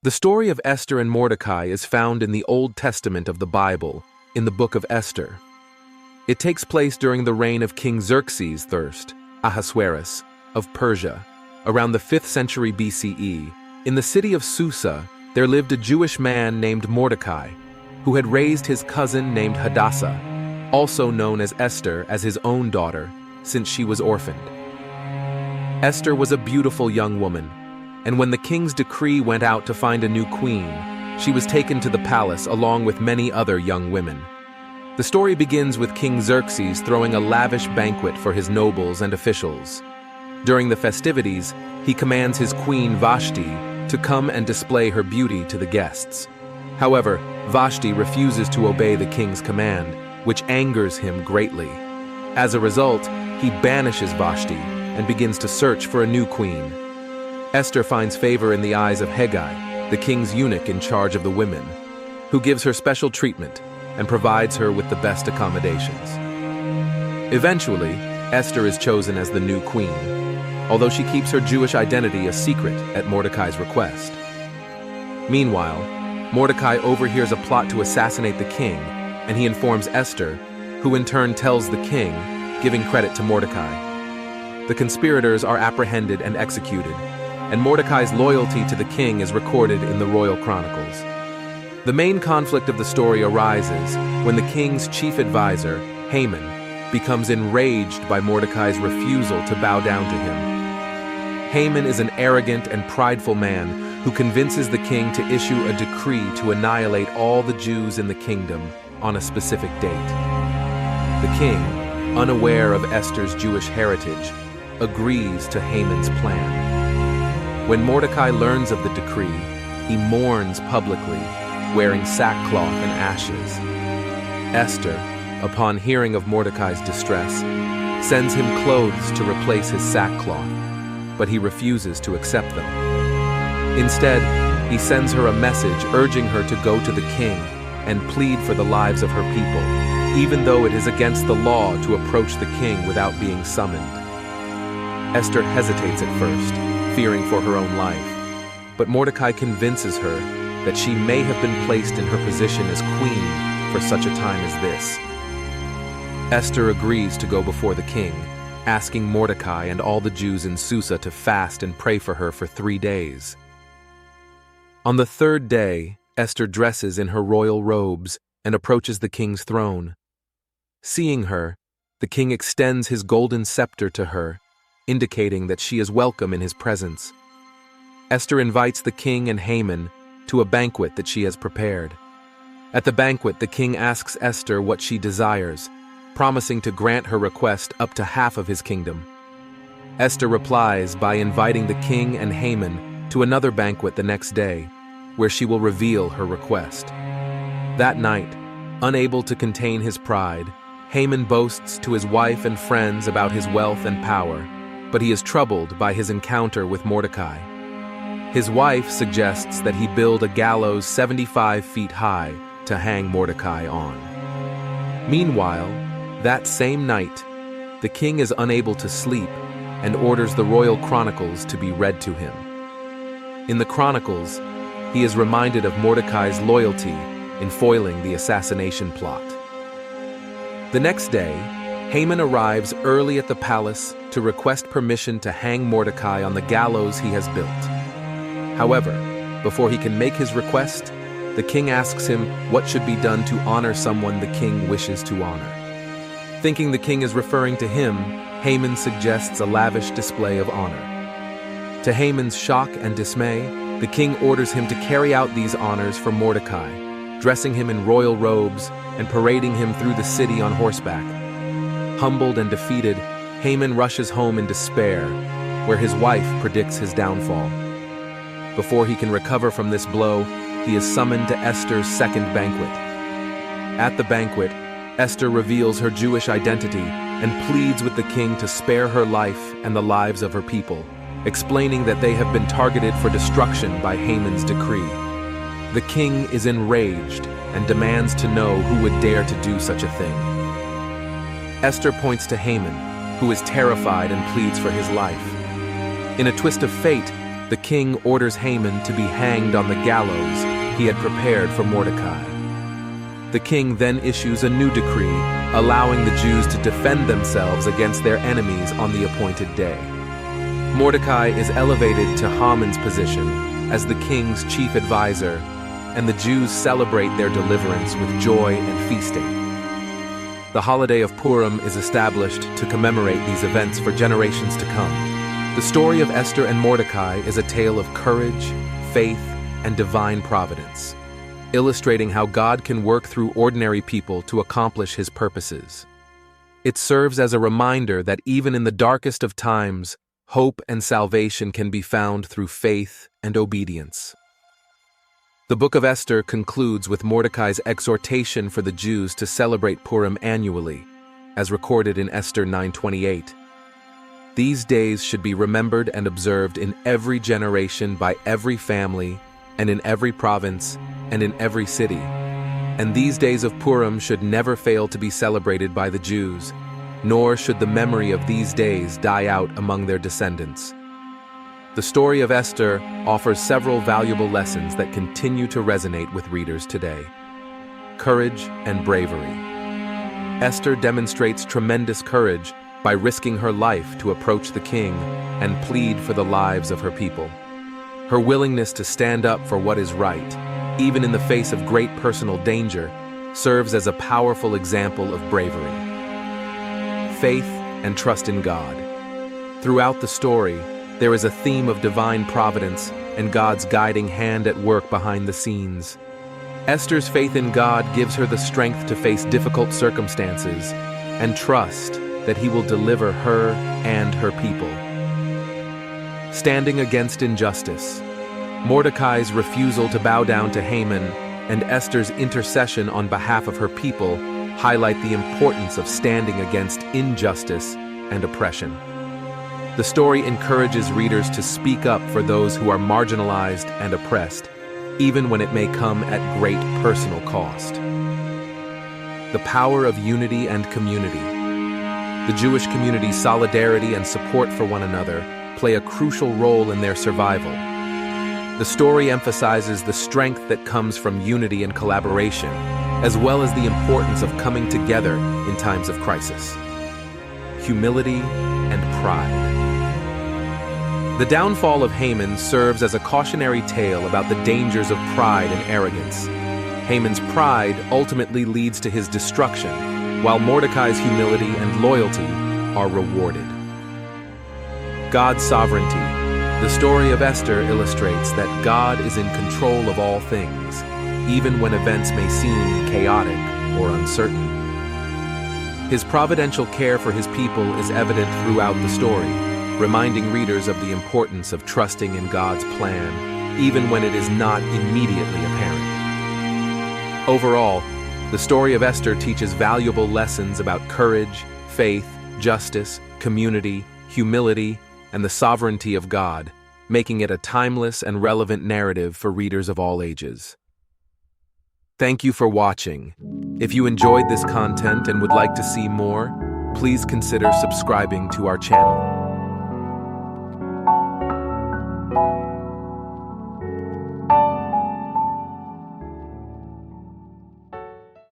The story of Esther and Mordecai is found in the Old Testament of the Bible, in the book of Esther. It takes place during the reign of King Xerxes Ahasuerus of Persia, around the 5th century BCE. In the city of Susa, there lived a Jewish man named Mordecai, who had raised his cousin named Hadassah, also known as Esther, as his own daughter, since she was orphaned. Esther was a beautiful young woman, and when the king's decree went out to find a new queen, she was taken to the palace along with many other young women. The story begins with King Xerxes throwing a lavish banquet for his nobles and officials. During the festivities, he commands his queen Vashti to come and display her beauty to the guests. However, Vashti refuses to obey the king's command, which angers him greatly. As a result, he banishes Vashti and begins to search for a new queen. Esther finds favor in the eyes of Hegai, the king's eunuch in charge of the women, who gives her special treatment and provides her with the best accommodations. Eventually, Esther is chosen as the new queen, although she keeps her Jewish identity a secret at Mordecai's request. Meanwhile, Mordecai overhears a plot to assassinate the king, and he informs Esther, who in turn tells the king, giving credit to Mordecai. The conspirators are apprehended and executed, and Mordecai's loyalty to the king is recorded in the royal chronicles. The main conflict of the story arises when the king's chief advisor, Haman, becomes enraged by Mordecai's refusal to bow down to him. Haman is an arrogant and prideful man who convinces the king to issue a decree to annihilate all the Jews in the kingdom on a specific date. The king, unaware of Esther's Jewish heritage, agrees to Haman's plan. When Mordecai learns of the decree, he mourns publicly, wearing sackcloth and ashes. Esther, upon hearing of Mordecai's distress, sends him clothes to replace his sackcloth, but he refuses to accept them. Instead, he sends her a message urging her to go to the king and plead for the lives of her people, even though it is against the law to approach the king without being summoned. Esther hesitates at first, fearing for her own life, but Mordecai convinces her that she may have been placed in her position as queen for such a time as this. Esther agrees to go before the king, asking Mordecai and all the Jews in Susa to fast and pray for her for 3 days. On the 3rd day, Esther dresses in her royal robes and approaches the king's throne. Seeing her, the king extends his golden scepter to her, indicating that she is welcome in his presence. Esther invites the king and Haman to a banquet that she has prepared. At the banquet, the king asks Esther what she desires, promising to grant her request up to half of his kingdom. Esther replies by inviting the king and Haman to another banquet the next day, where she will reveal her request. That night, unable to contain his pride, Haman boasts to his wife and friends about his wealth and power, but he is troubled by his encounter with Mordecai. His wife suggests that he build a gallows 75 feet high to hang Mordecai on. Meanwhile, that same night, the king is unable to sleep and orders the royal chronicles to be read to him. In the chronicles, he is reminded of Mordecai's loyalty in foiling the assassination plot. The next day, Haman arrives early at the palace to request permission to hang Mordecai on the gallows he has built. However, before he can make his request, the king asks him what should be done to honor someone the king wishes to honor. Thinking the king is referring to him, Haman suggests a lavish display of honor. To Haman's shock and dismay, the king orders him to carry out these honors for Mordecai, dressing him in royal robes and parading him through the city on horseback. Humbled and defeated, Haman rushes home in despair, where his wife predicts his downfall. Before he can recover from this blow, he is summoned to Esther's second banquet. At the banquet, Esther reveals her Jewish identity and pleads with the king to spare her life and the lives of her people, explaining that they have been targeted for destruction by Haman's decree. The king is enraged and demands to know who would dare to do such a thing. Esther points to Haman, who is terrified and pleads for his life. In a twist of fate, The king orders Haman to be hanged on the gallows he had prepared for Mordecai. The king then issues a new decree, allowing the Jews to defend themselves against their enemies on the appointed day. Mordecai is elevated to Haman's position as the king's chief advisor, and the Jews celebrate their deliverance with joy and feasting. The holiday of Purim is established to commemorate these events for generations to come. The story of Esther and Mordecai is a tale of courage, faith, and divine providence, illustrating how God can work through ordinary people to accomplish His purposes. It serves as a reminder that even in the darkest of times, hope and salvation can be found through faith and obedience. The book of Esther concludes with Mordecai's exhortation for the Jews to celebrate Purim annually, as recorded in Esther 9:28. These days should be remembered and observed in every generation by every family, and in every province, and in every city. And these days of Purim should never fail to be celebrated by the Jews, nor should the memory of these days die out among their descendants. The story of Esther offers several valuable lessons that continue to resonate with readers today. Courage and bravery. Esther demonstrates tremendous courage by risking her life to approach the king and plead for the lives of her people. Her willingness to stand up for what is right, even in the face of great personal danger, serves as a powerful example of bravery. Faith and trust in God. Throughout the story, there is a theme of divine providence and God's guiding hand at work behind the scenes. Esther's faith in God gives her the strength to face difficult circumstances and trust that He will deliver her and her people. Standing against injustice. Mordecai's refusal to bow down to Haman and Esther's intercession on behalf of her people highlight the importance of standing against injustice and oppression. The story encourages readers to speak up for those who are marginalized and oppressed, even when it may come at great personal cost. The power of unity and community. The Jewish community's solidarity and support for one another play a crucial role in their survival. The story emphasizes the strength that comes from unity and collaboration, as well as the importance of coming together in times of crisis. Humility and pride. The downfall of Haman serves as a cautionary tale about the dangers of pride and arrogance. Haman's pride ultimately leads to his destruction, while Mordecai's humility and loyalty are rewarded. God's sovereignty. The story of Esther illustrates that God is in control of all things, even when events may seem chaotic or uncertain. His providential care for His people is evident throughout the story, reminding readers of the importance of trusting in God's plan, even when it is not immediately apparent. Overall, the story of Esther teaches valuable lessons about courage, faith, justice, community, humility, and the sovereignty of God, making it a timeless and relevant narrative for readers of all ages. Thank you for watching. If you enjoyed this content and would like to see more, please consider subscribing to our channel.